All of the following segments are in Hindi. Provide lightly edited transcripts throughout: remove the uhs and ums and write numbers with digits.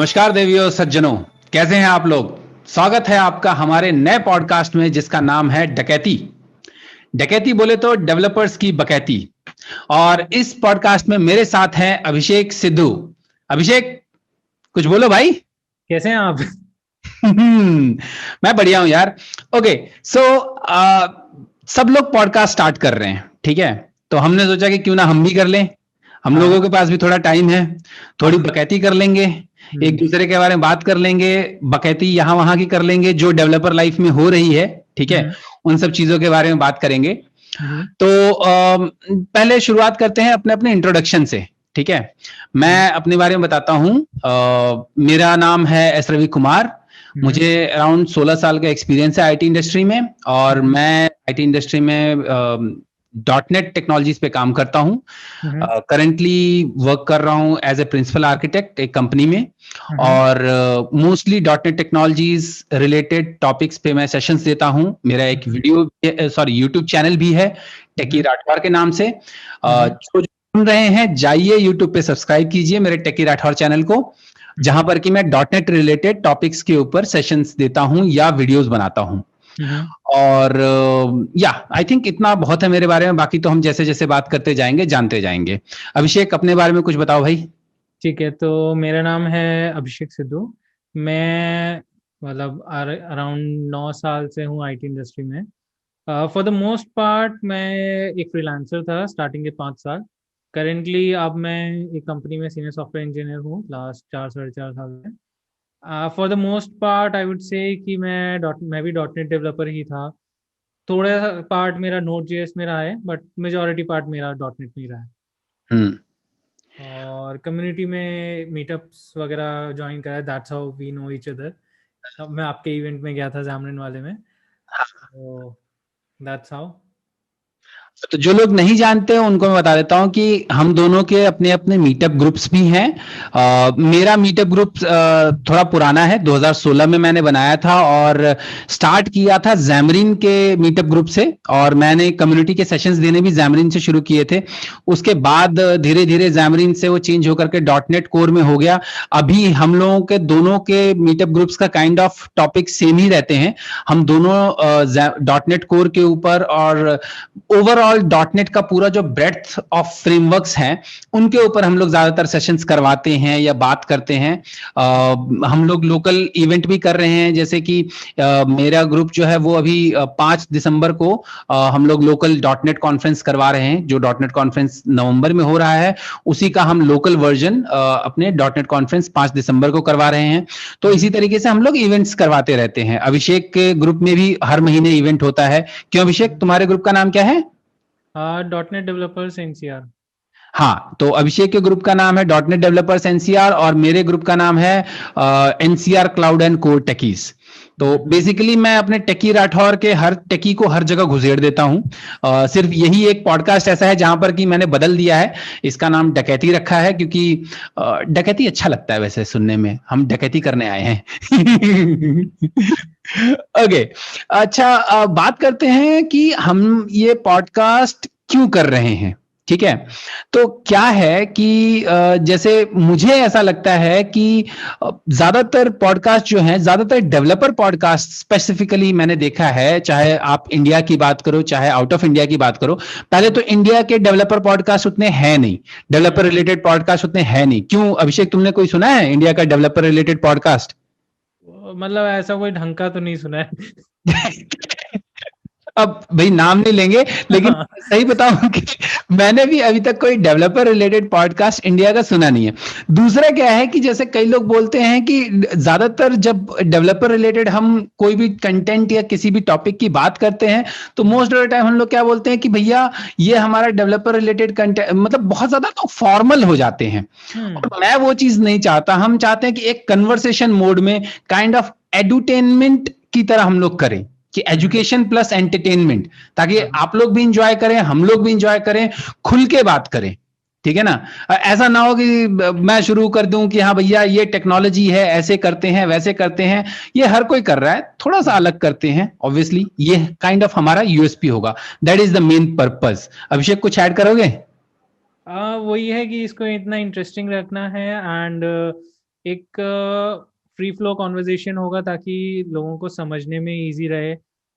नमस्कार देवियों सज्जनों, कैसे हैं आप लोग। स्वागत है आपका हमारे नए पॉडकास्ट में जिसका नाम है डकैती। डकैती बोले तो डेवलपर्स की बकैती। और इस पॉडकास्ट में मेरे साथ हैं अभिषेक सिद्धू। अभिषेक, कुछ बोलो भाई। कैसे हैं आप? मैं बढ़िया हूं यार। ओके, सो सब लोग पॉडकास्ट स्टार्ट कर रहे हैं, ठीक है। तो हमने सोचा कि क्यों ना हम भी कर लें। हम लोगों के पास भी थोड़ा टाइम है, थोड़ी बकैती कर लेंगे, एक दूसरे के बारे में बात कर लेंगे। बकैती यहाँ वहां की कर लेंगे जो डेवलपर लाइफ में हो रही है, ठीक है। उन सब चीजों के बारे में बात करेंगे। तो पहले शुरुआत करते हैं अपने अपने इंट्रोडक्शन से, ठीक है। मैं अपने बारे में बताता हूँ। मेरा नाम है एस रवि कुमार। मुझे अराउंड 16 साल का एक्सपीरियंस है आईटी इंडस्ट्री में, और मैं आईटी इंडस्ट्री में .NET टेक्नोलॉजीज पे काम करता हूँ। करंटली वर्क कर रहा हूँ एज ए प्रिंसिपल आर्किटेक्ट एक कंपनी में, और mostly .NET technologies related topics पे मैं सेशंस देता हूँ। मेरा एक यूट्यूब चैनल भी है टेकी राठौर के नाम से। जो सुन रहे हैं जाइए यूट्यूब पे सब्सक्राइब कीजिए मेरे टेकी राठौर चैनल को, जहां पर कि मैं .NET रिलेटेड टॉपिक्स के ऊपर सेशंस देता हूं या वीडियोस बनाता हूं। और आई थिंक इतना बहुत है मेरे बारे में। बाकी तो हम जैसे जैसे बात करते जाएंगे जानते जाएंगे। अभिषेक, अपने बारे में कुछ बताओ भाई। ठीक है, तो मेरा नाम है अभिषेक सिद्धू। मैं मतलब अराउंड 9 साल से हूँ आईटी इंडस्ट्री में। फॉर द मोस्ट पार्ट मैं एक फ्रीलांसर था स्टार्टिंग के 5 साल। करेंटली अब मैं एक कंपनी में सीनियर सॉफ्टवेयर इंजीनियर हूँ लास्ट 4 साढ़े 4 साल में। For the most part I would say कि मैं भी .NET डेवलपर ही था। थोड़ा सा पार्ट मेरा Node.js में रहा है, बट मेजोरिटी पार्ट मेरा .NET में ही रहा है। और कम्युनिटी में मीटअप्स वगैरह ज्वाइन करा है। That's how we know each other. अब मैं आपके इवेंट में गया था जामरिन वाले में, तो दैट्स हाउ। तो जो लोग नहीं जानते उनको मैं बता देता हूं कि हम दोनों के अपने अपने मीटअप ग्रुप्स भी हैं। मेरा मीटअप ग्रुप थोड़ा पुराना है, 2016 में मैंने बनाया था, और स्टार्ट किया था जैमरिन के मीटअप ग्रुप से, और मैंने कम्युनिटी के सेशंस देने भी जैमरिन से शुरू किए थे। उसके बाद धीरे धीरे जैमरिन से वो चेंज होकर के .NET कोर में हो गया। अभी हम लोगों के दोनों के मीटअप ग्रुप्स का काइंड ऑफ टॉपिक सेम ही रहते हैं। हम दोनों .NET कोर के ऊपर और ओवरऑल .NET का पूरा जो ब्रेड्थ ऑफ फ्रेमवर्क्स हैं उनके ऊपर हम लोग ज्यादातर सेशंस करवाते हैं या बात करते हैं। हम लोग लोकल इवेंट भी कर रहे हैं, जैसे कि मेरा ग्रुप जो है वो अभी 5 दिसंबर को हम लोग लोकल .NET कॉन्फ्रेंस करवा रहे हैं। जो .NET कॉन्फ्रेंस नवंबर में हो रहा है उसी का हम लोकल वर्जन अपने .NET कॉन्फ्रेंस 5 दिसंबर को करवा रहे हैं। तो इसी तरीके से हम लोग इवेंट्स करवाते रहते हैं। अभिषेक के ग्रुप में भी हर महीने इवेंट होता है। क्यों अभिषेक, तुम्हारे ग्रुप का नाम क्या है? .NET developers NCR. हाँ, तो अभिषेक के ग्रुप का नाम है .NET डेवलपर्स एनसीआर, और मेरे ग्रुप का नाम है NCR cloud and core techies. तो बेसिकली मैं अपने टेकी राठौर के हर टेकी को हर जगह घुसेड़ देता हूं। सिर्फ यही एक पॉडकास्ट ऐसा है जहां पर कि मैंने बदल दिया है, इसका नाम डकैती रखा है, क्योंकि डकैती अच्छा लगता है वैसे सुनने में। हम डकैती करने आए हैं। ओके, अच्छा, बात करते हैं कि हम ये पॉडकास्ट क्यों कर रहे हैं, ठीक है। तो क्या है कि जैसे मुझे ऐसा लगता है कि ज्यादातर पॉडकास्ट जो हैं, ज्यादातर डेवलपर पॉडकास्ट स्पेसिफिकली मैंने देखा है, चाहे आप इंडिया की बात करो चाहे आउट ऑफ इंडिया की बात करो। पहले तो इंडिया के डेवलपर पॉडकास्ट उतने हैं नहीं, डेवलपर रिलेटेड पॉडकास्ट उतने हैं नहीं। क्यों अभिषेक, तुमने कोई सुना है इंडिया का डेवलपर रिलेटेड पॉडकास्ट? मतलब ऐसा कोई ढंग का तो नहीं सुना है। अब भाई नाम नहीं लेंगे, लेकिन सही बताऊं कि मैंने भी अभी तक कोई डेवलपर रिलेटेड पॉडकास्ट इंडिया का सुना नहीं है। दूसरा क्या है कि जैसे कई लोग बोलते हैं कि ज्यादातर जब डेवलपर रिलेटेड हम कोई भी कंटेंट या किसी भी टॉपिक की बात करते हैं तो मोस्ट ऑफ द टाइम हम लोग क्या बोलते हैं कि भैया ये हमारा डेवलपर रिलेटेड कंटेंट, मतलब बहुत ज्यादा तो फॉर्मल हो जाते हैं। और मैं वो चीज नहीं चाहता। हम चाहते हैं कि एक कन्वर्सेशन मोड में काइंड ऑफ एडुटेनमेंट की तरह हम लोग करें, कि एजुकेशन प्लस एंटरटेनमेंट, ताकि आप लोग भी इंजॉय करें, हम लोग भी इंजॉय करें, खुल के बात करें, ठीक है ना। ऐसा ना हो कि मैं शुरू कर दूं कि हाँ भैया ये टेक्नोलॉजी है, ऐसे करते हैं वैसे करते हैं। ये हर कोई कर रहा है, थोड़ा सा अलग करते हैं। ऑब्वियसली ये काइंड ऑफ हमारा यूएसपी होगा। That is the main purpose. Abhishek, कुछ ऐड करोगे? वही है कि इसको इतना इंटरेस्टिंग रखना है, एंड एक फ्री फ्लो कॉन्वर्जेशन होगा ताकि लोगों को समझने में इजी रहे।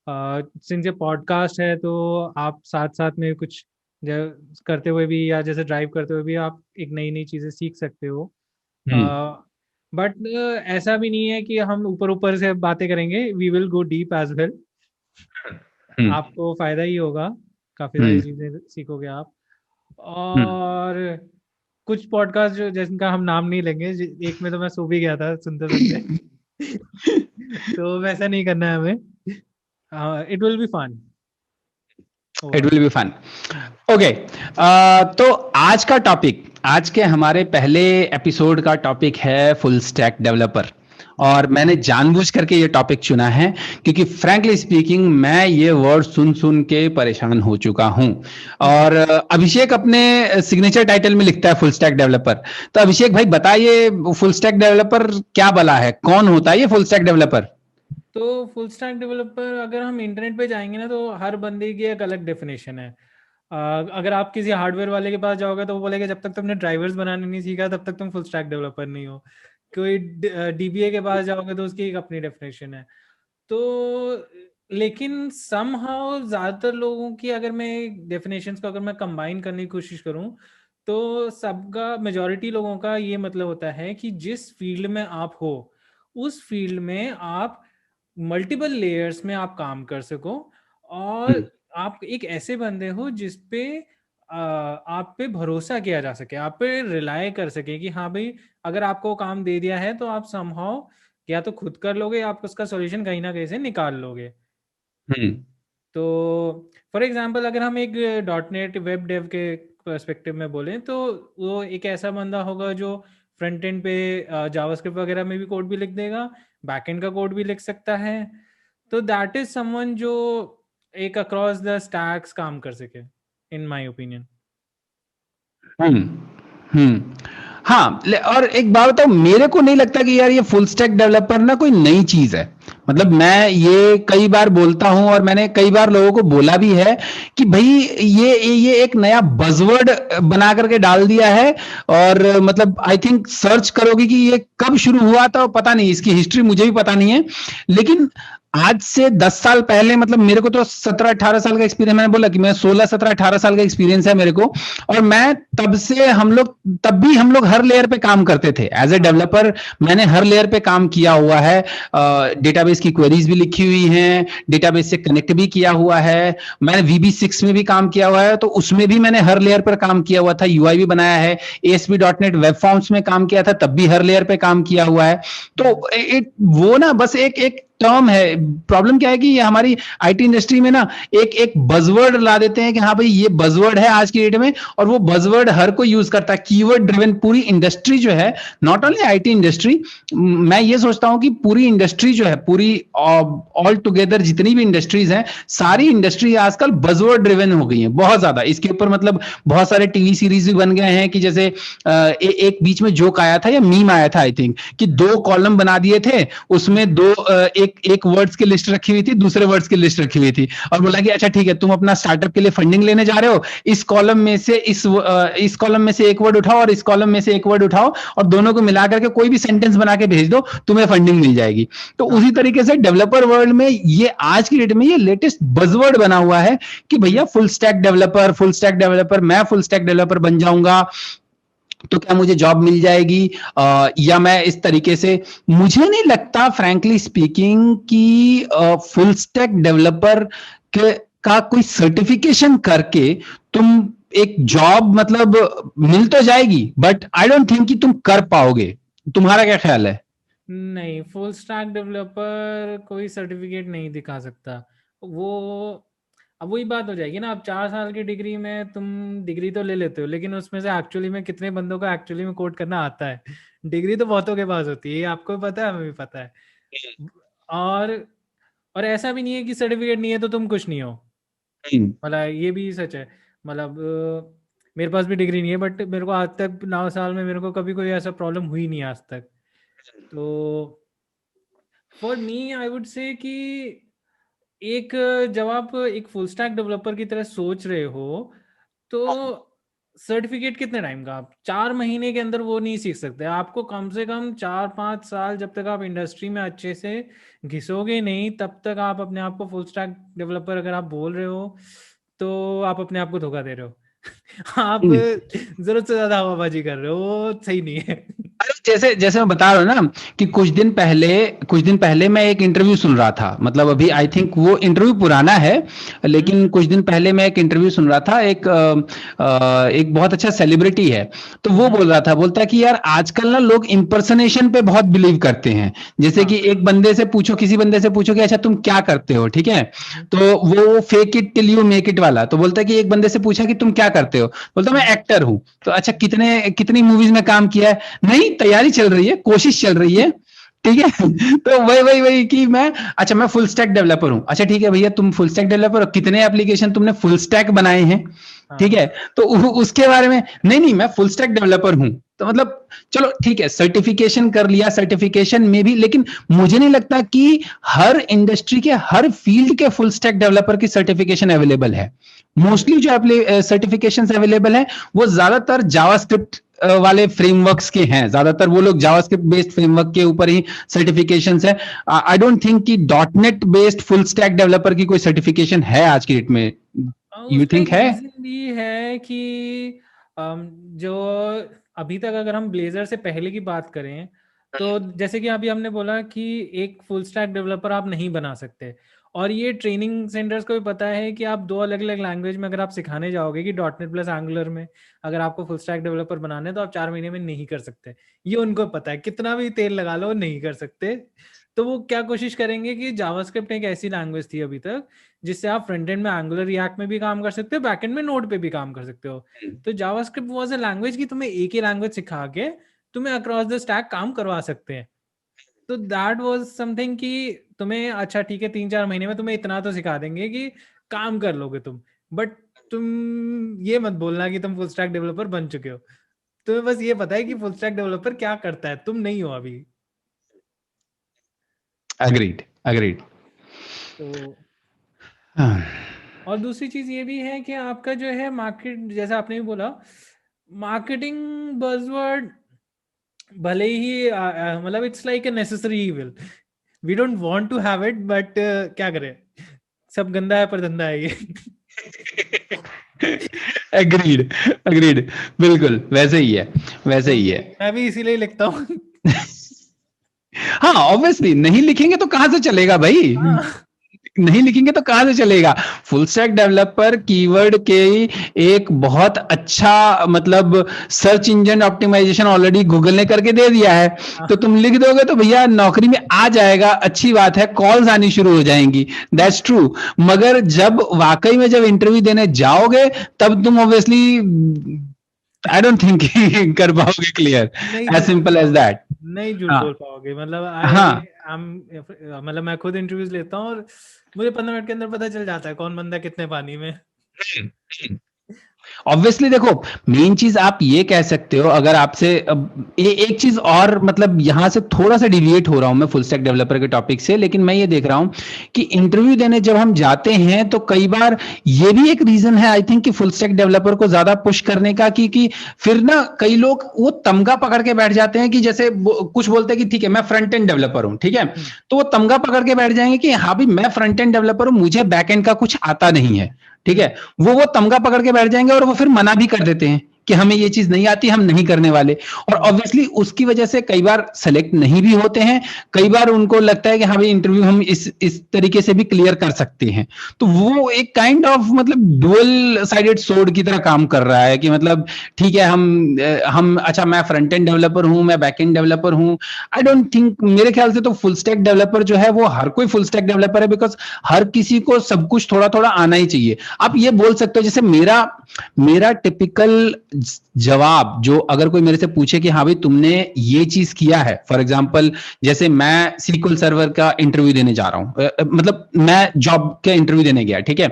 सिंस ये पॉडकास्ट है तो आप साथ साथ में कुछ करते हुए भी या जैसे ड्राइव करते हुए भी आप एक नई नई चीज़ें सीख सकते हो। हम्म। बट ऐसा भी नहीं है कि हम ऊपर ऊपर से बातें करेंगे, we will go deep as well. Hmm. आपको फायदा ही होगा, काफ़ी सारी हम्म। चीज़ें सीखोगे आप। हम्म। और कुछ पॉडकास्ट जो जिनका हम नाम नहीं लेंगे, एक में तो मैं सो भी गया था सुनते सुनते। तो वैसा नहीं करना है हमें। It will be fun it overall. Will be fun. Okay, तो आज के हमारे पहले एपिसोड का टॉपिक है फुल स्टैक डेवलपर। और मैंने जानबूझ करके ये टॉपिक चुना है क्योंकि फ्रैंकली स्पीकिंग मैं ये वर्ड सुन सुन के परेशान हो चुका हूं। और अभिषेक अपने सिग्नेचर टाइटल में लिखता है फुल स्टैक डेवलपर। तो अभिषेक भाई बताइए, फुल स्टैक डेवलपर क्या भला है, कौन होता है ये फुल स्टैक डेवलपर? तो फुल स्टैक डेवलपर अगर हम इंटरनेट पे जाएंगे ना, तो हर बंदे की एक अलग डेफिनेशन है। अगर आप किसी हार्डवेयर वाले के पास जाओगे तो वो बोलेगा जब तक तुमने ड्राइवर्स बनाने नहीं सीखा तब तक तुम फुल स्टैक डेवलपर नहीं हो। कोई डीबीए के पास जाओगे तो उसकी एक अपनी डेफिनेशन है। तो लेकिन समहाउ ज़्यादातर लोगों की, अगर मैं डेफिनेशंस को अगर मैं कंबाइन करने की कोशिश करूं, तो सबका, मेजॉरिटी लोगों का ये मतलब होता है कि जिस फील्ड में आप हो उस फील्ड में आप मल्टीपल लेयर्स में आप काम कर सको, और हम्म। आप एक ऐसे बंदे हो जिस पे आप पे भरोसा किया जा सके, आप पे रिलाय कर सके कि हाँ भाई, अगर आपको काम दे दिया है तो आप समहाउ या तो खुद कर लोगे या आप उसका सॉल्यूशन कहीं ना कहीं से निकाल लोगे। हम्म। तो फॉर एग्जांपल अगर हम एक डॉट नेट वेब डेव के पर्सपेक्टिव में बोलें, तो वो एक ऐसा बंदा होगा जो फ्रंट एंड पे जावास्क्रिप्ट वगैरह में भी कोड भी लिख देगा, बैक एंड का कोड भी लिख सकता है। तो दैट इज समवन जो एक अक्रॉस द स्टैक्स काम कर सके, इन माय ओपिनियन। हम्म। हम्म। हाँ, और एक बात बताओ, मेरे को नहीं लगता कि यार ये फुल स्टैक डेवलपर ना कोई नई चीज है। मतलब मैं ये कई बार बोलता हूं और मैंने कई बार लोगों को बोला भी है कि भाई ये एक नया बजवर्ड बना करके डाल दिया है। और मतलब आई थिंक सर्च करोगे कि ये कब शुरू हुआ था पता नहीं, इसकी हिस्ट्री मुझे भी पता नहीं है। लेकिन आज से 10 साल पहले, मतलब मेरे को तो 17-18 साल का एक्सपीरियंस, मैंने बोला कि मैं 16-17-18 साल का एक्सपीरियंस है मेरे को। और मैं तब से तब भी हम लोग हर लेयर पे काम करते थे एज ए हाँ। डेवलपर। मैंने हर लेयर पे काम किया हुआ है। डेटाबेस की क्वेरीज भी लिखी हुई हैं, डेटाबेस से कनेक्ट भी किया हुआ है। मैंने VB6 में भी काम किया हुआ है, तो उसमें भी मैंने हर लेयर पर काम किया हुआ था, यूआई भी बनाया है। ASP.NET वेब फॉर्म्स में काम किया था, तब भी हर लेयर पे काम किया हुआ है। तो एक वो ना बस एक एक टर्म है। प्रॉब्लम क्या है कि ये हमारी आईटी इंडस्ट्री में ना एक एक बजवर्ड ला देते हैं कि हाँ भाई ये बजवर्ड है आज की डेट में, और वो बजवर्ड हर कोई यूज करता है। कीवर्ड ड्रिवन पूरी इंडस्ट्री जो है, नॉट ओनली आईटी इंडस्ट्री, मैं ये सोचता हूं कि पूरी इंडस्ट्री जो है, पूरी ऑल टुगेदर जितनी भी इंडस्ट्रीज हैं, सारी इंडस्ट्री आजकल बजवर्ड ड्रिवन हो गई है बहुत ज्यादा। इसके ऊपर मतलब बहुत सारे टीवी सीरीज भी बन गए हैं कि जैसे एक बीच में जोक आया था या मीम आया था आई थिंक, कि 2 कॉलम बना दिए थे, उसमें एक एक वर्ड्स की लिस्ट रखी हुई थी, दूसरे वर्ड्स की लिस्ट रखी हुई थी, और बोला कि अच्छा ठीक है, तुम अपना स्टार्टअप के लिए फंडिंग लेने जा रहे हो, इस कॉलम में से एक वर्ड उठाओ और इस कॉलम में से एक वर्ड उठाओ, और दोनों को मिला करके कोई भी सेंटेंस बना के भेज दो, तुम्हें फंडिंग मिल जाएगी। तो हाँ। उसी तरीके से डेवलपर वर्ल्ड में ये आज की डेट में ये लेटेस्ट बजवर्ड बना हुआ है कि भैया फुल स्टैक डेवलपर, मैं फुल स्टैक डेवलपर बन जाऊंगा तो क्या मुझे जॉब मिल जाएगी? या मैं इस तरीके से, मुझे नहीं लगता फ्रैंकली स्पीकिंग कि फुल स्टैक डेवलपर के का कोई सर्टिफिकेशन करके तुम एक जॉब मतलब मिल तो जाएगी, बट आई डोंट थिंक कि तुम कर पाओगे। तुम्हारा क्या ख्याल है? नहीं, फुल स्टैक डेवलपर कोई सर्टिफिकेट नहीं दिखा सकता। वो, अब वही बात हो जाएगी ना, अब 4 साल की डिग्री में तुम डिग्री तो ले लेते हो, लेकिन उसमें से एक्चुअली में कितने बंदों को एक्चुअली में कोड करना आता है? डिग्री तो बहुतों के पास होती है, ये आपको भी पता है, हमें भी पता है। और और ऐसा भी नहीं है कि सर्टिफिकेट नहीं है तो तुम कुछ नहीं हो। हम्म। मतलब ये भी सच है। मतलब मेरे पास भी डिग्री नहीं है, बट मेरे को आज तक 9 साल में मेरे को कभी कोई ऐसा प्रॉब्लम हुई नहीं आज तक। तो for me I would say कि एक, जब आप एक फुल स्टैक डेवलपर की तरह सोच रहे हो, तो सर्टिफिकेट कितने टाइम का, आप 4 महीने के अंदर वो नहीं सीख सकते। आपको कम से कम 4-5 साल, जब तक आप इंडस्ट्री में अच्छे से घिसोगे नहीं, तब तक आप अपने आप को फुल स्टैक डेवलपर अगर आप बोल रहे हो तो आप अपने आप को धोखा दे रहे हो। आप जरूरत से ज्यादा हवाबाजी कर रहे हो, वो सही नहीं है। अरे जैसे जैसे मैं बता रहा हूँ ना कि कुछ दिन पहले मैं एक इंटरव्यू सुन रहा था, मतलब अभी आई थिंक वो इंटरव्यू पुराना है, लेकिन कुछ दिन पहले मैं एक इंटरव्यू सुन रहा था। एक बहुत अच्छा सेलिब्रिटी है, तो वो बोल रहा था, बोलता है कि यार आजकल ना लोग इम्पर्सनेशन पे बहुत बिलीव करते हैं। जैसे कि एक बंदे से पूछो, किसी बंदे से पूछो कि अच्छा तुम क्या करते हो, ठीक है, तो वो fake it till you make it वाला, तो बोलता है कि एक बंदे से पूछा कि तुम क्या करते हो, बोलता मैं एक्टर हूँ। तो अच्छा कितने कितनी मूवीज में काम किया है, नहीं तैयारी चल रही है, कोशिश चल रही है, ठीक है। तो वही वही वही कि मैं, अच्छा मैं फुल स्टैक डेवलपर हूं, अच्छा ठीक है भैया तुम फुल स्टैक डेवलपर हो, कितने एप्लीकेशन तुमने फुल स्टैक बनाए हैं, ठीक है, तो उसके बारे में नहीं नहीं मैं फुल स्टैक डेवलपर हूं। तो मतलब चलो ठीक है, सर्टिफिकेशन कर लिया, सर्टिफिकेशन में भी, लेकिन मुझे नहीं लगता कि हर इंडस्ट्री के हर फील्ड के फुल स्टैक डेवलपर की सर्टिफिकेशन अवेलेबल है। मोस्टली जो सर्टिफिकेशन अवेलेबल है वो ज्यादातर जावास्क्रिप्ट वाले फ्रेमवर्क्स के हैं, ज्यादातर वो लोग जावास्क्रिप्ट बेस्ड फ्रेमवर्क के ऊपर ही सर्टिफिकेशंस है। आई डोंट थिंक कि dot net based full stack developer की कोई सर्टिफिकेशन है आज की डेट में। यू उसका थिंक एक है? रीजन भी है कि जो अभी तक अगर हम ब्लेजर से पहले की बात करें, तो जैसे कि अभी हमने बोला कि एक फुल स्टैक डेवलपर आप नहीं बना सकते, और ये ट्रेनिंग सेंटर्स को भी पता है कि आप 2 अलग अलग लैंग्वेज में अगर आप सिखाने जाओगे कि डॉट नेट प्लस एंगुलर में अगर आपको फुल स्टैक डेवलपर बनाना है तो आप 4 महीने में नहीं कर सकते। ये उनको पता है, कितना भी तेल लगा लो नहीं कर सकते। तो वो क्या कोशिश करेंगे कि जावास्क्रिप्ट एक ऐसी लैंग्वेज थी अभी तक जिससे आप फ्रंट एंड में एंगुलर रिएक्ट में भी काम कर सकते हो, बैक एंड में नोड पे भी काम कर सकते हो। तो जावास्क्रिप्ट वाज अ लैंग्वेज की तुम्हें एक ही लैंग्वेज सिखा के तुम्हें अक्रॉस द स्टैक काम करवा सकते हैं। तो दैट वाज समथिंग कि तुम्हें अच्छा ठीक है 3-4 महीने में तुम्हें इतना तो सिखा देंगे कि काम कर लोगे तुम, बट तुम ये मत बोलना कि तुम फुल स्टैक डेवलपर बन चुके हो। तुम्हें बस ये पता है कि फुल स्टैक डेवलपर क्या करता है, तुम नहीं हो अभी। Agreed, agreed. तो और दूसरी चीज ये भी है कि आपका जो है मार्केट, जैसा आपने भी बोला, मार्केटिंग बज़वर्ड भले ही मतलब it's like a necessary evil, we don't want to have it, but क्या करें, सब गंदा है पर धंधा है ये। अग्रीड, अग्रीड, बिल्कुल वैसे ही है, वैसे तो ही है। मैं भी इसीलिए लिखता हूँ। हाँ ऑब्वियसली, नहीं लिखेंगे तो कहां से चलेगा भाई, हाँ, नहीं लिखेंगे तो कहां से चलेगा। फुल स्टैक डेवलपर कीवर्ड के एक बहुत अच्छा, मतलब search engine optimisation already Google ने करके दे दिया है, तो तुम लिख दोगे तो भैया नौकरी में आ जाएगा, अच्छी बात है, कॉल्स आनी शुरू हो जाएंगी, दैट्स ट्रू। मगर जब वाकई में जब इंटरव्यू देने जाओगे तब तुम ऑब्वियसली आई डोंट थिंक कर पाओगे क्लियर, नहीं एज झूठ बोल सिंपल एज पाओगे, दैट। नहीं झूठ हाँ बोल पाओगे, मतलब हाँ, मतलब मैं खुद इंटरव्यूज लेता हूँ और मुझे 15 मिनट के अंदर पता चल जाता है कौन बंदा कितने पानी में। ऑब्वियसली देखो, मेन चीज आप ये कह सकते हो, अगर आपसे एक चीज और, मतलब यहां से थोड़ा सा डिविएट हो रहा हूं मैं फुल स्टैक डेवलपर के टॉपिक से, लेकिन मैं ये देख रहा हूं कि इंटरव्यू देने जब हम जाते हैं तो कई बार ये भी एक रीजन है आई थिंक कि फुल स्टैक डेवलपर को ज्यादा पुश करने का, कि फिर ना कई लोग वो तमगा पकड़ के बैठ जाते हैं कि जैसे कुछ बोलते हैं कि ठीक है मैं फ्रंट एंड डेवलपर हूं, ठीक है, तो वो तमगा पकड़ के बैठ जाएंगे कि हाँ भाई मैं फ्रंट एंड डेवलपर हूं, मुझे बैक एंड का कुछ आता नहीं है, ठीक है, वो तमगा पकड़ के बैठ जाएंगे और वो फिर मना भी कर देते हैं कि हमें ये चीज नहीं आती, हम नहीं करने वाले, और ऑब्वियसली उसकी वजह से कई बार सेलेक्ट नहीं भी होते हैं, कई बार उनको लगता है कि हाँ भाई इंटरव्यू हम इस तरीके से भी क्लियर कर सकते हैं। तो वो एक काइंड ऑफ मतलब डुअल साइडेड सोर्ड की तरह काम कर रहा है कि मतलब ठीक है हम अच्छा मैं फ्रंट एंड डेवलपर हूं, मैं बैक एंड डेवलपर हूं। आई डोंट थिंक, मेरे ख्याल से तो फुल स्टैक डेवलपर जो है वो हर कोई फुल स्टैक डेवलपर है, बिकॉज हर किसी को सब कुछ थोड़ा थोड़ा आना ही चाहिए। आप ये बोल सकते हो, जैसे मेरा टिपिकल जवाब जो अगर कोई मेरे से पूछे कि हाँ भाई तुमने ये चीज किया है, फॉर एग्जांपल जैसे मैं सीक्वल सर्वर का इंटरव्यू देने जा रहा हूं, मतलब मैं जॉब का इंटरव्यू देने गया, ठीक है,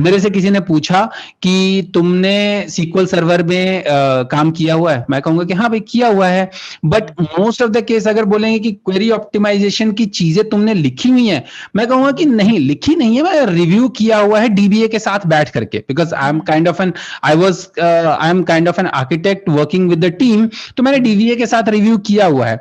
मेरे से किसी ने पूछा कि तुमने सीक्वल सर्वर में काम किया हुआ है, मैं कहूंगा कि हाँ भाई किया हुआ है, but most of the case अगर बोलेंगे कि क्वेरी ऑप्टिमाइजेशन की चीजें तुमने लिखी हुई है, मैं कहूंगा कि नहीं लिखी नहीं है, मैं रिव्यू किया हुआ है डीबीए के साथ बैठ करके, because I am kind of an I am kind of an architect working with the team, तो मैंने डीबीए के साथ रिव्यू किया हुआ है।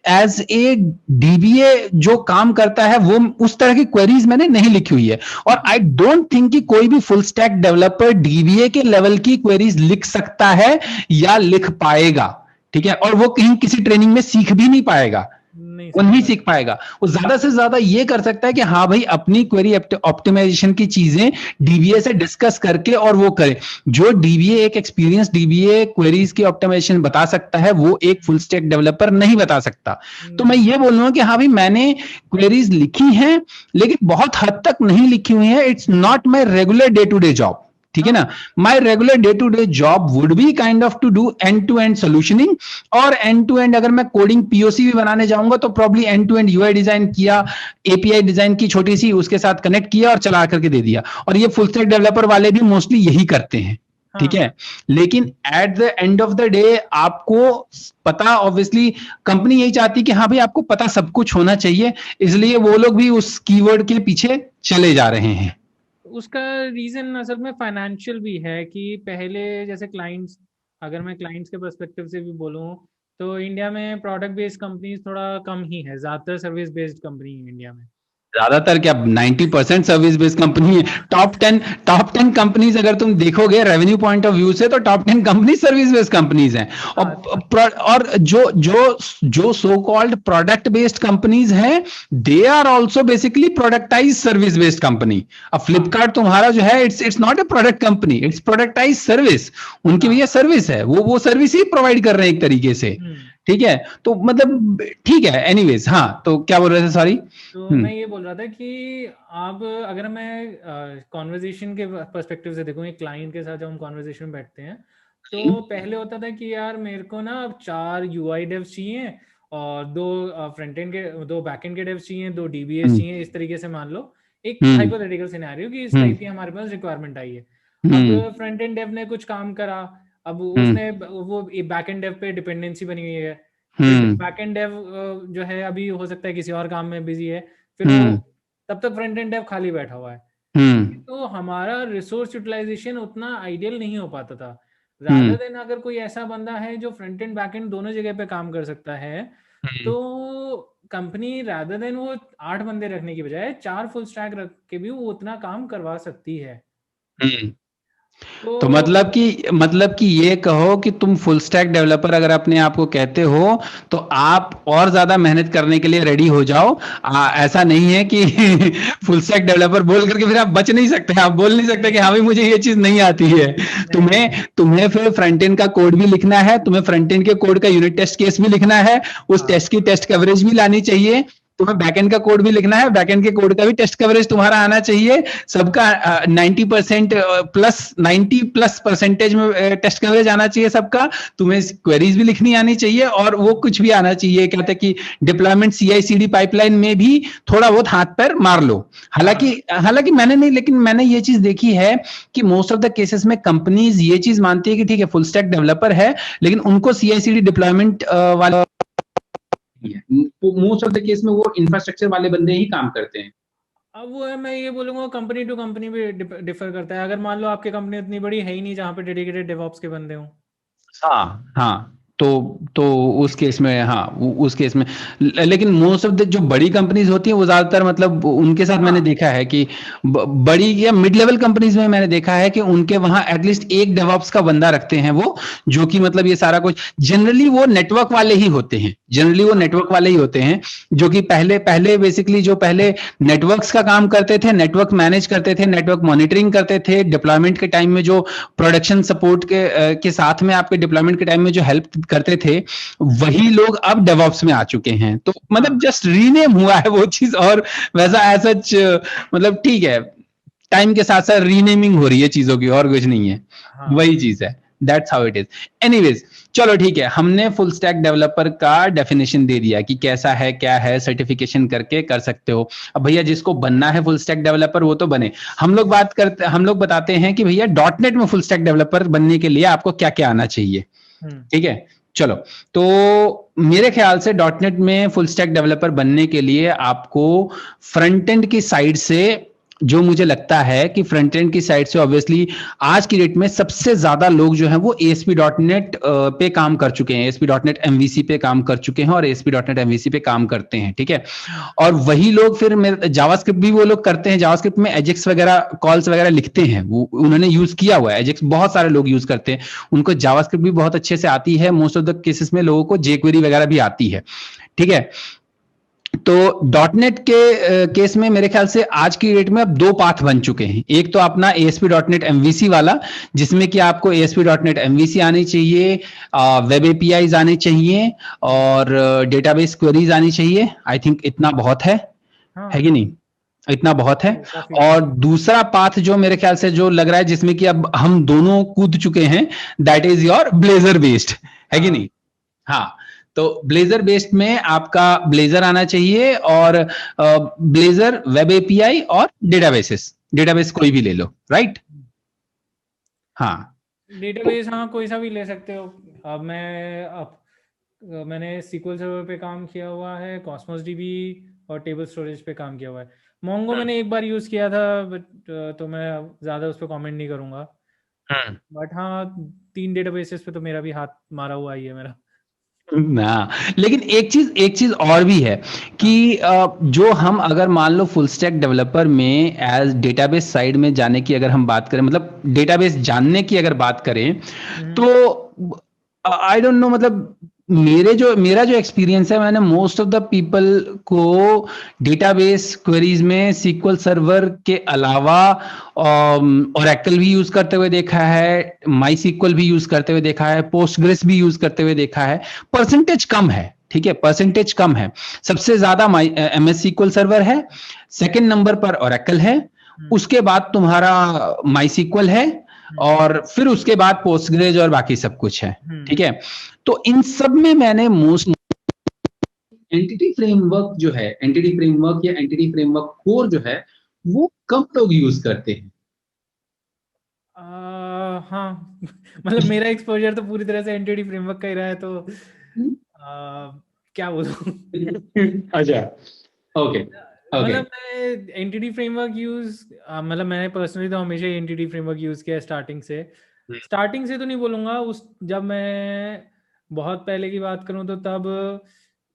एज ए डीबीए जो काम करता है वो उस तरह की क्वेरीज मैंने नहीं लिखी हुई है, और आई डोंट थिंक कि कोई भी फुल स्टैक डेवलपर डीबीए के लेवल की क्वेरीज लिख सकता है या लिख पाएगा, ठीक है, और वो कहीं किसी ट्रेनिंग में सीख भी नहीं पाएगा, वो नहीं सीख पाएगा। वो ज्यादा से ज्यादा ये कर सकता है कि हाँ भाई अपनी क्वेरी ऑप्टिमाइजेशन की चीजें डीबीए से डिस्कस करके और वो करे। जो डीबीए एक एक्सपीरियंस डीबीए क्वेरीज की ऑप्टिमाइजेशन बता सकता है वो एक फुल स्टैक डेवलपर नहीं बता सकता। तो मैं ये बोल रहा हूं कि हाँ भाई मैंने क्वेरीज लिखी हैं लेकिन बहुत हद तक नहीं लिखी हुई है, it's not my regular day to day job, ठीक है ना। My regular day to day job would be kind of to do end to end solutioning, और एंड टू एंड अगर मैं कोडिंग पीओसी भी बनाने जाऊंगा तो probably end to end UI design किया, एपीआई डिजाइन की छोटी सी, उसके साथ कनेक्ट किया और चला करके दे दिया। और ये फुल स्टैक डेवलपर वाले भी मोस्टली यही करते हैं, ठीक है। लेकिन at the end of the day आपको पता, ऑब्वियसली कंपनी यही चाहती कि हाँ भाई आपको पता सब कुछ होना चाहिए, इसलिए वो लोग भी उस कीवर्ड के पीछे चले जा रहे हैं। उसका रीजन असल में फाइनेंशियल भी है कि पहले जैसे क्लाइंट्स, अगर मैं क्लाइंट्स के पर्सपेक्टिव से भी बोलूँ तो इंडिया में प्रोडक्ट बेस्ड कंपनीज थोड़ा कम ही है, ज़्यादातर सर्विस बेस्ड कंपनी है इंडिया में। ज्यादातर क्या 90% सर्विस बेस्ड कंपनी है। टॉप टेन कंपनीज अगर तुम देखोगे रेवेन्यू पॉइंट ऑफ व्यू से तो top 10 company service based companies हैं, और जो so called product based companies हैं they are also basically productize service based company. अब फ्लिपकार्ट तुम्हारा जो है it's not a product company, it's productize service, उनकी भैया सर्विस है, वो सर्विस ही प्रोवाइड कर रहे हैं एक तरीके से, ठीक है। तो मतलब ठीक है, एनीवेज। हाँ तो क्या बोल रहे थे, सॉरी। तो मैं ये बोल रहा था कि अब अगर मैं कॉन्वर्जेशन के पर्सपेक्टिव से देखूँ, एक क्लाइंट के साथ जब हम कॉन्वर्जेशन में बैठते हैं तो पहले होता था कि यार मेरे को ना अब 4 यूआई डेव्स चाहिए और 2 फ्रंट एंड के, 2 बैक एंड के डेव्स चाहिए, 2 डीबीएस चाहिए, इस तरीके से मान लो एक हाइपोथेटिकल सिनेरियो कि इस टाइप की हमारे पास रिक्वायरमेंट आई है। अब फ्रंट एंड डेव ने कुछ काम करा, अब उसने वो बैक एंड डेव पे डिपेंडेंसी बनी हुई है, बैक एंड डेव जो है अभी हो सकता है किसी और काम में बिजी है, फिर वो तब तक फ्रंट एंड डेव खाली बैठा हुआ है, तो हमारा रिसोर्स यूटिलाइजेशन उतना आइडियल नहीं हो पाता था। रादर देन अगर कोई ऐसा बंदा है जो फ्रंट एंड बैक एंड दोनों जगह पे काम कर सकता है, तो कंपनी रादर देन वो 8 बंदे रखने की बजाय 4 फुल स्टैक रख के भी वो उतना काम करवा सकती है। तो मतलब कि ये कहो कि तुम फुल स्टैक डेवलपर अगर अपने आप को कहते हो तो आप और ज्यादा मेहनत करने के लिए रेडी हो जाओ। ऐसा नहीं है कि फुल स्टैक डेवलपर बोल करके फिर आप बच नहीं सकते, आप बोल नहीं सकते कि हाँ भाई मुझे ये चीज नहीं आती है। तुम्हें फिर फ्रंट एंड का कोड भी लिखना है, तुम्हें फ्रंट एंड के कोड का यूनिट टेस्ट केस भी लिखना है, उस टेस्ट की टेस्ट कवरेज भी लानी चाहिए, तुम्हें बैकएंड का कोड भी लिखना है, बैकएंड के कोड का भी टेस्ट कवरेज तुम्हारा आना चाहिए, सबका 90% प्लस 90+ % में टेस्ट कवरेज आना चाहिए सबका, तुम्हें क्वेरीज भी लिखनी आनी चाहिए और वो कुछ भी आना चाहिए, कहते हैं कि डिप्लॉयमेंट CI/CD पाइपलाइन में भी थोड़ा बहुत हाथ पैर मार लो। हालांकि मैंने नहीं, लेकिन मैंने ये चीज देखी है कि मोस्ट ऑफ द केसेस में कंपनीज ये चीज मानती है कि ठीक है फुल स्टैक डेवलपर है लेकिन उनको CI/CD डिप्लॉयमेंट वाला, मोस्ट ऑफ द केस में वो इंफ्रास्ट्रक्चर वाले बंदे ही काम करते हैं। अब वो है, मैं ये बोलूंगा कंपनी टू कंपनी भी डिफर करता है। अगर मान लो आपकी कंपनी इतनी बड़ी है ही नहीं जहाँ पे डेडिकेटेड डेवऑप्स के बंदे हों, हाँ तो उस केस में, हाँ उस केस में, लेकिन मोस्ट ऑफ द जो बड़ी कंपनीज होती हैं वो ज्यादातर मतलब उनके साथ मैंने देखा है कि बड़ी या मिड लेवल कंपनीज में मैंने देखा है कि उनके वहां एटलीस्ट एक डेवऑप्स का बंदा रखते हैं वो, जो कि मतलब ये सारा कुछ जनरली वो नेटवर्क वाले ही होते हैं, जो कि पहले बेसिकली जो पहले नेटवर्क्स का काम करते थे, नेटवर्क मैनेज करते थे, नेटवर्क मॉनिटरिंग करते थे, डिप्लॉयमेंट के टाइम में जो प्रोडक्शन सपोर्ट के साथ में आपके डिप्लॉयमेंट के टाइम में जो हेल्प करते थे, वही लोग अब डेवऑप्स में आ चुके हैं। तो मतलब जस्ट रीनेम हुआ है वो चीज, और वैसा ऐसा मतलब ठीक है, टाइम के साथ साथ रीनेमिंग हो रही है चीजों की, और कुछ नहीं है, वही चीज है। That's how it is. Anyways, चलो ठीक है, हमने फुल स्टैक डेवलपर का डेफिनेशन दे दिया कि कैसा है क्या है, सर्टिफिकेशन करके कर सकते हो। अब भैया जिसको बनना है फुल स्टैक डेवलपर वो तो बने। हम लोग बताते हैं कि भैया .NET में फुल स्टैक डेवलपर बनने के लिए आपको क्या क्या आना चाहिए, ठीक है। चलो, तो मेरे ख्याल से .NET में फुल स्टैक डेवलपर बनने के लिए आपको फ्रंट एंड की साइड से जो मुझे लगता है कि फ्रंट एंड की साइड से ऑब्वियसली आज की डेट में सबसे ज्यादा लोग जो हैं वो ASP.NET पे काम कर चुके हैं, ASP.NET MVC पे काम कर चुके हैं और ASP.NET MVC पे काम करते हैं, ठीक है। और वही लोग फिर जावास्क्रिप्ट भी वो लोग करते हैं, जावास्क्रिप्ट में एजेक्स वगैरह कॉल्स वगैरह लिखते हैं, वो उन्होंने यूज किया हुआ है, एजेक्स बहुत सारे लोग यूज करते हैं, उनको जावास्क्रिप्ट भी बहुत अच्छे से आती है, मोस्ट ऑफ द केसेस में लोगों को jQuery वगैरह भी आती है, ठीक है। तो डॉटनेट के केस में मेरे ख्याल से आज की डेट में अब दो पाथ बन चुके हैं। एक तो अपना ASP.NET MVC वाला, जिसमें कि आपको ASP.NET MVC आनी चाहिए, वेब एपीआईज आनी चाहिए और डेटाबेस क्वेरीज आनी चाहिए। आई थिंक इतना बहुत है कि नहीं? इतना बहुत है। और दूसरा पाथ जो मेरे ख्याल से जो लग रहा है जिसमें कि अब हम दोनों कूद चुके हैं, that is your blazer based, है कि नहीं? हाँ, तो ब्लेजर बेस्ड में आपका ब्लेजर आना चाहिए और ब्लेजर वेब एपीआई और डेटाबेस कोई भी ले लो, राइट? हाँ, डेटाबेस हाँ कोई सा भी ले सकते हो। अब मैंने SQL सर्वर पे काम किया हुआ है, कॉस्मोस डीबी और टेबल स्टोरेज पे काम किया हुआ है। मोंगो मैंने एक बार यूज किया था, बट तो मैं ज्यादा उस पर कमेंट नहीं करूंगा। बट हाँ 3 डेटाबेसेस पे तो मेरा भी हाथ मारा हुआ ही है मेरा। ना, लेकिन एक चीज और भी है कि जो हम अगर मान लो फुल स्टैक डेवलपर में एज डेटाबेस साइड में जाने की अगर हम बात करें, मतलब डेटाबेस जानने की अगर बात करें, तो आई डोंट नो, मतलब मेरा जो एक्सपीरियंस है, मैंने मोस्ट ऑफ द पीपल को डेटाबेस क्वेरीज में SQL सर्वर के अलावा ओरेकल भी यूज करते हुए देखा है, MySQL भी यूज करते हुए देखा है, पोस्टग्रेस भी यूज करते हुए देखा है। परसेंटेज कम है, ठीक है, परसेंटेज कम है। सबसे ज्यादा MS SQL सर्वर है, सेकंड नंबर पर ओरेकल है, उसके बाद तुम्हारा MySQL है और फिर उसके बाद पोस्टग्रेज और बाकी सब कुछ है, ठीक है। तो इन सब में मैंने मोस्ट एंटिटी फ्रेमवर्क जो है, एंटिटी फ्रेमवर्क या एंटिटी फ्रेमवर्क कोर जो है, वो कम लोग यूज करते हैं। हाँ मतलब मेरा एक्सपोजर तो पूरी तरह से एंटिटी फ्रेमवर्क का ही रहा है, तो क्या बोलूं। अच्छा, ओके, मतलब मैं एंटिटी फ्रेमवर्क मतलब मैंने पर्सनली तो हमेशा ही एंटिटी फ्रेमवर्क यूज किया है स्टार्टिंग से तो नहीं बोलूंगा। जब मैं बहुत पहले की बात करूं तो तब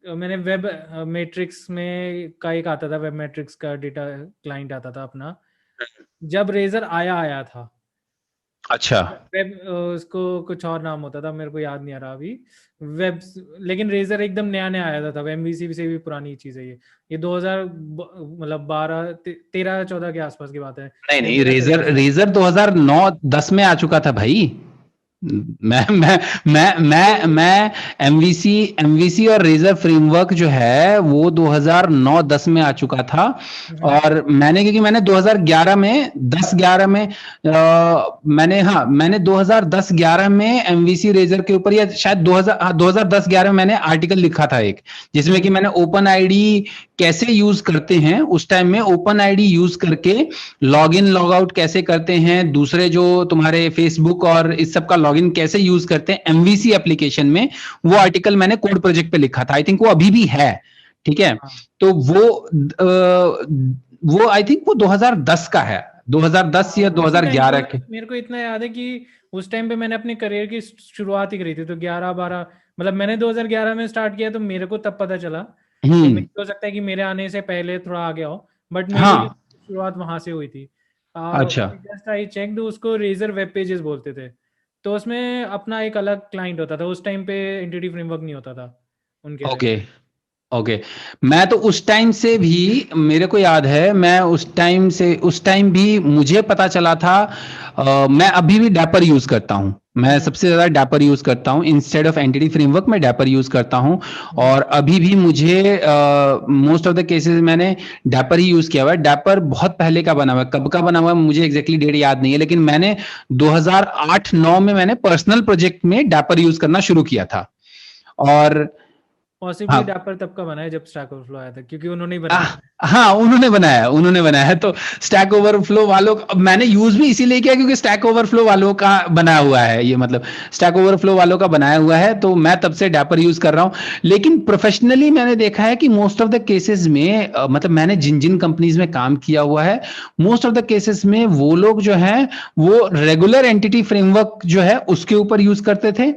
मैंने वेब मैट्रिक्स में का एक आता था, वेब मैट्रिक्स का डेटा क्लाइंट आता था अपना, जब रेजर आया था। अच्छा, वेब उसको कुछ और नाम होता था, मेरे को याद नहीं आ रहा अभी। वेब, लेकिन रेजर एकदम नया नया आया था तब, MVC से भी पुरानी चीज है ये 2000 मतलब 12 13 14 के आसपास की बात है। नहीं, रेजर 2009-10 में आ चुका था भाई। मैं एमवीसी और रेजर फ्रेमवर्क जो है वो 2009-10 में आ चुका था। और क्योंकि मैंने 2011 में 10-11 में मैंने 2010-11 में एमवीसी रेजर के ऊपर, या शायद 2010-11 में मैंने आर्टिकल लिखा था एक, जिसमें कि मैंने ओपन आईडी कैसे यूज करते हैं, उस टाइम में ओपन आईडी यूज करके लॉग इन लॉग आउट कैसे करते हैं, दूसरे जो तुम्हारे फेसबुक और इस सब का लॉगिन कैसे यूज करते हैं एमवीसी एप्लीकेशन में, वो आर्टिकल मैंने कोड प्रोजेक्ट पे लिखा था। आई थिंक वो अभी भी है, ठीक है। तो वो आई थिंक वो 2010 का है, 2010 या 2011 के। मेरे को इतना याद है कि उस टाइम पे मैंने अपने करियर की शुरुआत ही करी थी, तो 11-12 मतलब मैंने 2011 में स्टार्ट किया, तो मेरे को तब पता चला। तो हो सकता है कि मेरे आने से पहले थोड़ा आ गया हो, बट मेरी शुरुआत वहां से हुई थी। अच्छा, जस्ट आई चेक्ड, उसको रेजर वेब पेजेस बोलते थे। तो उसमें अपना एक अलग क्लाइंट होता था, उस टाइम पे एंटिटी फ्रेमवर्क नहीं होता था उनके लिए। ओके, मैं तो उस टाइम से भी, मेरे को याद है, मैं उस टाइम भी मुझे पता चला था। मैं अभी भी डैपर यूज करता हूं, मैं सबसे ज्यादा डैपर यूज करता हूं इंस्टेड ऑफ एंटिटी फ्रेमवर्क, मैं डैपर यूज करता हूं। और अभी भी मुझे मोस्ट ऑफ द केसेस मैंने डैपर ही यूज किया हुआ है। डैपर बहुत पहले का बना हुआ है, कब का बना हुआ है मुझे एग्जैक्टली डेट याद नहीं है, लेकिन मैंने 2008-9 में मैंने पर्सनल प्रोजेक्ट में डैपर यूज करना शुरू किया था। और पॉसिबली हाँ डैपर तब का बना है जब स्टैक ओवरफ्लो आया था, क्योंकि उन्होंने ही बनाया। हाँ उन्होंने बनाया है। तो स्टैक ओवरफ्लो वालों मैंने यूज भी इसीलिए किया क्योंकि स्टैक ओवरफ्लो वालों का बनाया हुआ है ये, मतलब स्टैक ओवरफ्लो वालों का बनाया हुआ है, तो मैं तब से डैपर यूज कर रहा हूँ। लेकिन प्रोफेशनली मैंने देखा है कि मोस्ट ऑफ द केसेस में मतलब मैंने जिन जिन कंपनीज में काम किया हुआ है, मोस्ट ऑफ द केसेस में वो लोग जो है वो रेगुलर एंटिटी फ्रेमवर्क जो है उसके ऊपर यूज करते थे।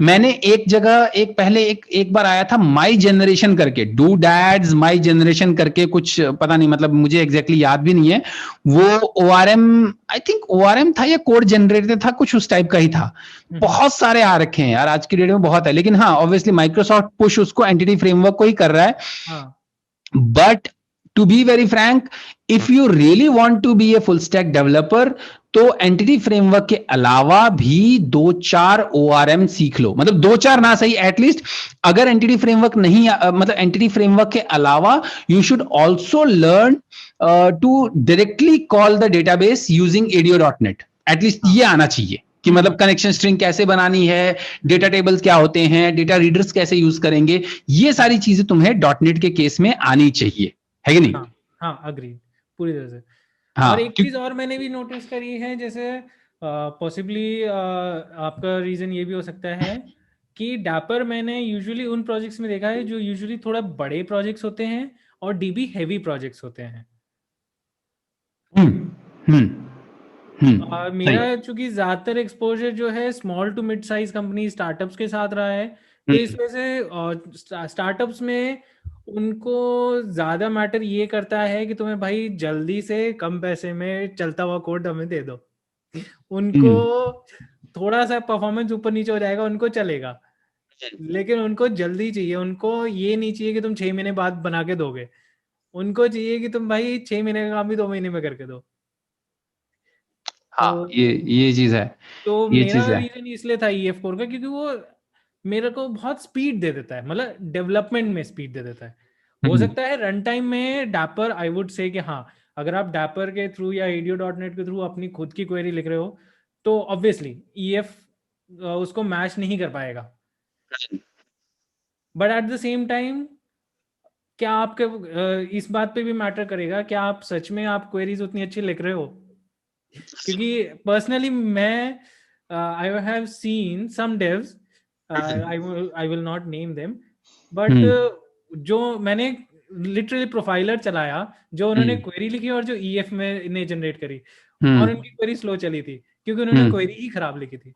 मैंने एक जगह एक बार आया था माई जनरेशन करके, डू डैड्स माई जनरेशन करके, कुछ पता नहीं, मतलब मुझे एग्जैक्टली याद भी नहीं है। वो ओआरएम, आई थिंक ओआरएम था या कोड जनरेटर था, कुछ उस टाइप का ही था। बहुत सारे आ रखे हैं यार आज की डेट में, बहुत है। लेकिन हाँ ऑब्वियसली माइक्रोसॉफ्ट पुश उसको एंटिटी फ्रेमवर्क को ही कर रहा है। But to be very frank, if you really want to be a full stack developer, तो एंटिटी फ्रेमवर्क के अलावा भी 2-4 ORM सीख लो। मतलब 2-4 ना सही, एटलीस्ट अगर एंटिटी फ्रेमवर्क नहीं मतलब एंटिटी फ्रेमवर्क के अलावा you should also learn to directly call the database using ADO.NET। At least ये आना चाहिए कि मतलब कनेक्शन स्ट्रिंग कैसे बनानी है, डेटा टेबल्स क्या होते हैं, डेटा रीडर्स कैसे यूज करेंगे, ये सारी चीजें तुम्हें .NET के केस में आनी चाहिए, है कि नहीं? हाँ अग्री, पूरी तरह से। हाँ और एक चीज और मैंने भी नोटिस करी है, जैसे पॉसिबली आपका रीजन ये भी हो सकता है कि डैपर मैंने यूजुअली उन प्रोजेक्ट्स में देखा है जो यूजुअली थोड़ा बड़े प्रोजेक्ट्स होते हैं और डीबी हैवी प्रोजेक्ट्स होते हैं। सही। मेरा चूंकि ज्यादातर एक्सपोजर जो है small to mid size company startups के साथ रहा है, तो इस वजह से स्टार्टअप्स में उनको ज्यादा मैटर ये करता है कि तुम्हें भाई जल्दी से कम पैसे में चलता हुआ कोड हमें दे दो। उनको थोड़ा सा परफॉर्मेंस ऊपर नीचे हो जाएगा उनको चलेगा, लेकिन उनको जल्दी चाहिए। उनको ये नहीं चाहिए कि तुम 6 महीने बाद बना के दोगे, उनको चाहिए कि तुम भाई 6 महीने का काम भी 2 महीने में करके दो। हाँ तो ये चीज है, तो ये मेरा चीज है। रीजन इसलिए था EF कोर का, क्योंकि वो मेरे को बहुत स्पीड दे देता है, मतलब डेवलपमेंट में स्पीड दे देता है। हो सकता है रन टाइम में डैपर, आई वुड से कि हाँ, अगर आप डैपर के थ्रू या ADO.NET के थ्रू अपनी खुद की क्वेरी लिख रहे हो तो ऑब्वियसली EF उसको मैच नहीं कर पाएगा। But at the same time क्या आपके इस बात पे भी मैटर करेगा, क्या आप सच में आप क्वेरीज उतनी अच्छी लिख रहे हो? क्योंकि पर्सनली मैं I have seen some devs, I will not name them, but जो मैंने लिटरली प्रोफाइलर चलाया, जो उन्होंने क्वेरी लिखी और जो EF में ने जनरेट करी, और उनकी क्वेरी स्लो चली थी क्योंकि उन्होंने क्वेरी ही खराब लिखी थी।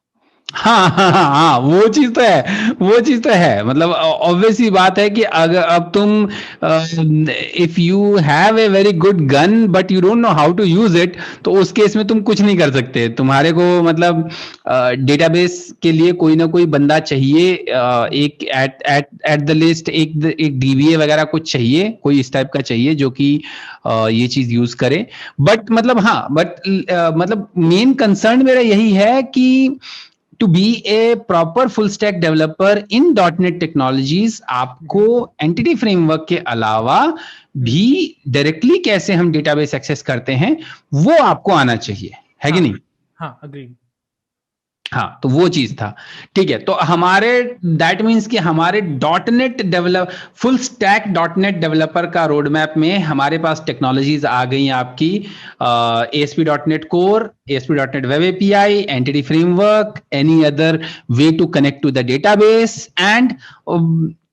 हाँ वो चीज तो है, वो चीज तो है। मतलब ऑब्वियस ही बात है कि अगर अब तुम if you have a very good gun but you don't know how to use it, तो उस केस में तुम कुछ नहीं कर सकते। तुम्हारे को मतलब डेटाबेस के लिए कोई ना कोई बंदा चाहिए, एक एट द लिस्ट एक DBA वगैरह कुछ चाहिए, कोई इस टाइप का चाहिए जो कि ये चीज यूज करे। बट मतलब हाँ, बट मतलब मेन कंसर्न मेरा यही है कि to be a proper full stack developer in .NET technologies, आपको एंटिटी फ्रेमवर्क के अलावा भी डायरेक्टली कैसे हम डेटाबेस एक्सेस करते हैं वो आपको आना चाहिए, है कि नहीं? हाँ अग्री। हाँ तो वो चीज था। ठीक है, तो हमारे दैट मीन्स कि हमारे .NET develop full stack .NET developer का रोड मैप में हमारे पास टेक्नोलॉजीज आ गई हैं आपकी, ASP.NET Core, ASP.NET Web API, Entity Framework, any other way to connect to the database, and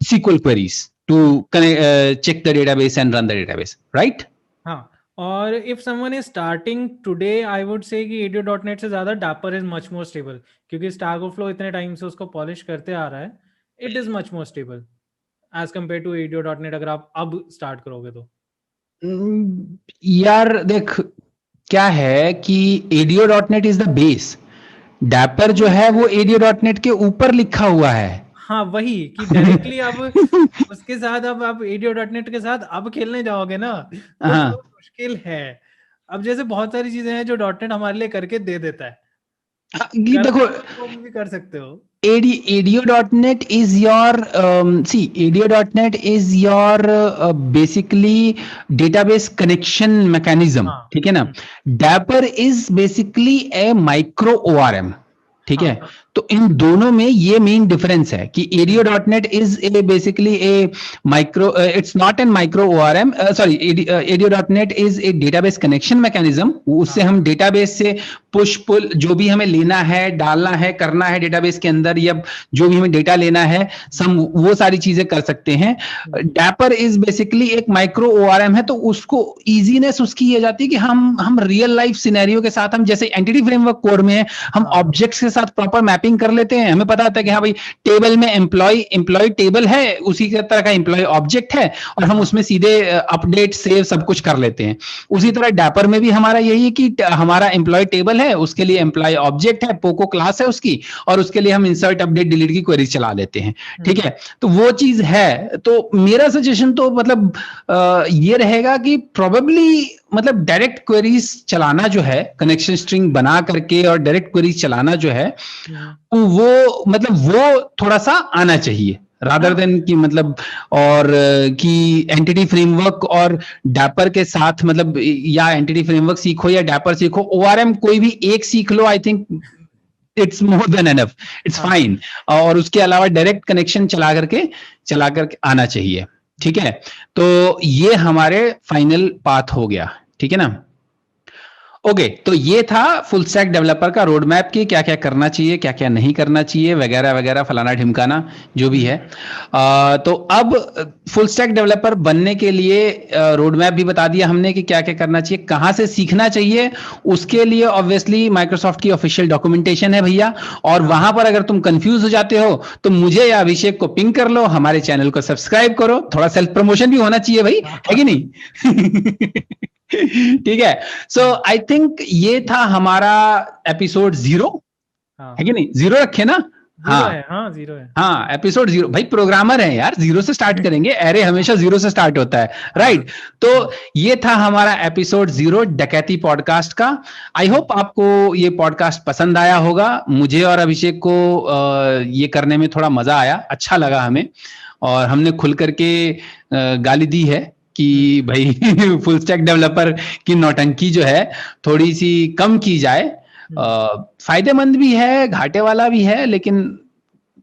SQL queries to connect, check the database and run the database, right? हाँ, और if someone is starting today, I would say कि ADO.NET से ज्यादा Dapper is much more stable, क्योंकि स्टैक ओवरफ्लो इतने टाइम से उसको पॉलिश करते आ रहा है। It is much more stable as compared to ADO.NET अगर आप अब स्टार्ट करोगे तो। यार देख, क्या है कि ADO.NET is the base, dapper जो है वो ADO.NET के ऊपर लिखा हुआ है। हाँ वही कि डायरेक्टली अब उसके साथ अब आप ADO.NET के साथ अब खेलने जाओगे ना तो हाँ थोड़ा मुश्किल है। अब जैसे बहुत सारी चीजें हैं जो .NET हमारे लिए करके दे देता है, ये करना देखो, तो वो भी कर सकते हो। ADO.NET is your see, ADO.NET is your basically database connection mechanism, हाँ ठीक है ना? Dapper is basically a micro ORM, ठीक हाँ है? तो इन दोनों में ये मेन डिफरेंस है कि ADO.NET is a basically A micro, it's not an micro ORM, sorry, ADO.NET is a database connection mechanism. उससे हम डेटाबेस से पुश पुल जो भी हमें लेना है, डालना है, करना है डेटाबेस के अंदर, या जो भी हमें डेटा लेना है, सब वो सारी चीजें कर सकते हैं। डैपर इज बेसिकली एक माइक्रो ORM है, तो उसको इजीनेस उसकी ये जाती है कि हम रियल लाइफ सिनेरियो के साथ, हम जैसे एंटिटी फ्रेमवर्क कोड में हम ऑब्जेक्ट्स के साथ प्रॉपर मैपिंग कर लेते हैं। हमें पता होता है कि हाँ भाई टेबल में एम्प्लॉय टेबल है, उसी के तरह का एम्प्लॉय ऑब्जेक्ट है, और हम उसमें सीधे अपडेट सेव सब कुछ कर लेते हैं। उसी तरह डैपर में भी हमारा यही है कि हमारा एम्प्लॉय टेबल है, उसके लिए एम्प्लॉय ऑब्जेक्ट है, पोको क्लास है उसकी, और उसके लिए हम इंसर्ट अपडेट डिलीट की क्वेरीज चला लेते हैं। ठीक है, तो वो चीज है। तो मेरा सजेशन तो मतलब ये रहेगा कि प्रोबेबली मतलब डायरेक्ट क्वेरीज चलाना जो है, कनेक्शन स्ट्रिंग बना करके और डायरेक्ट क्वेरीज चलाना जो है, वो मतलब वो थोड़ा सा आना चाहिए, रादर देन कि मतलब, और कि एंटिटी फ्रेमवर्क और डैपर के साथ मतलब, या एंटिटी फ्रेमवर्क सीखो या डैपर सीखो, ORM कोई भी एक सीख लो, I think it's more than enough, it's fine. और उसके अलावा डायरेक्ट कनेक्शन चला करके आना चाहिए। ठीक है, तो ये हमारे फाइनल पाथ हो गया। ठीक है ना? ओके, तो ये था फुल स्टैक डेवलपर का रोड मैप की क्या क्या करना चाहिए, क्या क्या नहीं करना चाहिए, वगैरह वगैरह, फलाना ढिमकाना जो भी है। तो अब फुल स्टैक डेवलपर बनने के लिए रोड मैप भी बता दिया हमने कि क्या क्या करना चाहिए, कहां से सीखना चाहिए। उसके लिए ऑब्वियसली माइक्रोसॉफ्ट की ऑफिशियल डॉक्यूमेंटेशन है भैया, और वहां पर अगर तुम कंफ्यूज हो जाते हो तो मुझे या अभिषेक को पिंग कर लो, हमारे चैनल को सब्सक्राइब करो। थोड़ा सेल्फ प्रमोशन भी होना चाहिए भाई, है कि नहीं? ठीक है, सो आई थिंक ये था हमारा एपिसोड 0, है कि नहीं? 0 रखे ना? हाँ, 0 है। हाँ, एपिसोड 0। भाई प्रोग्रामर है यार, 0 से स्टार्ट करेंगे, एरे हमेशा 0 से स्टार्ट होता है, राइट? तो ये था हमारा एपिसोड 0 डकैती पॉडकास्ट का। आई होप आपको ये पॉडकास्ट पसंद आया होगा। मुझे और अभिषेक को ये करने में थोड़ा मजा आया, अच्छा लगा हमें, और हमने खुल करके गाली दी है कि भाई फुल स्टैक डेवलपर की नौटंकी जो है थोड़ी सी कम की जाए। फायदेमंद भी है, घाटे वाला भी है, लेकिन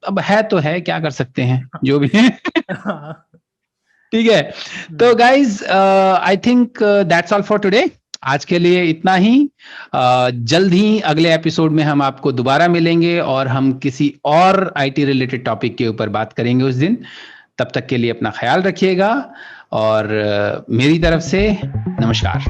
अब है तो है, क्या कर सकते हैं, जो भी है। ठीक है, तो guys I think that's all for today. आज के लिए इतना ही। जल्द ही अगले एपिसोड में हम आपको दोबारा मिलेंगे और हम किसी और IT रिलेटेड टॉपिक के ऊपर बात करेंगे उस दिन। तब तक के लिए अपना ख्याल रखिएगा, और मेरी तरफ से नमस्कार।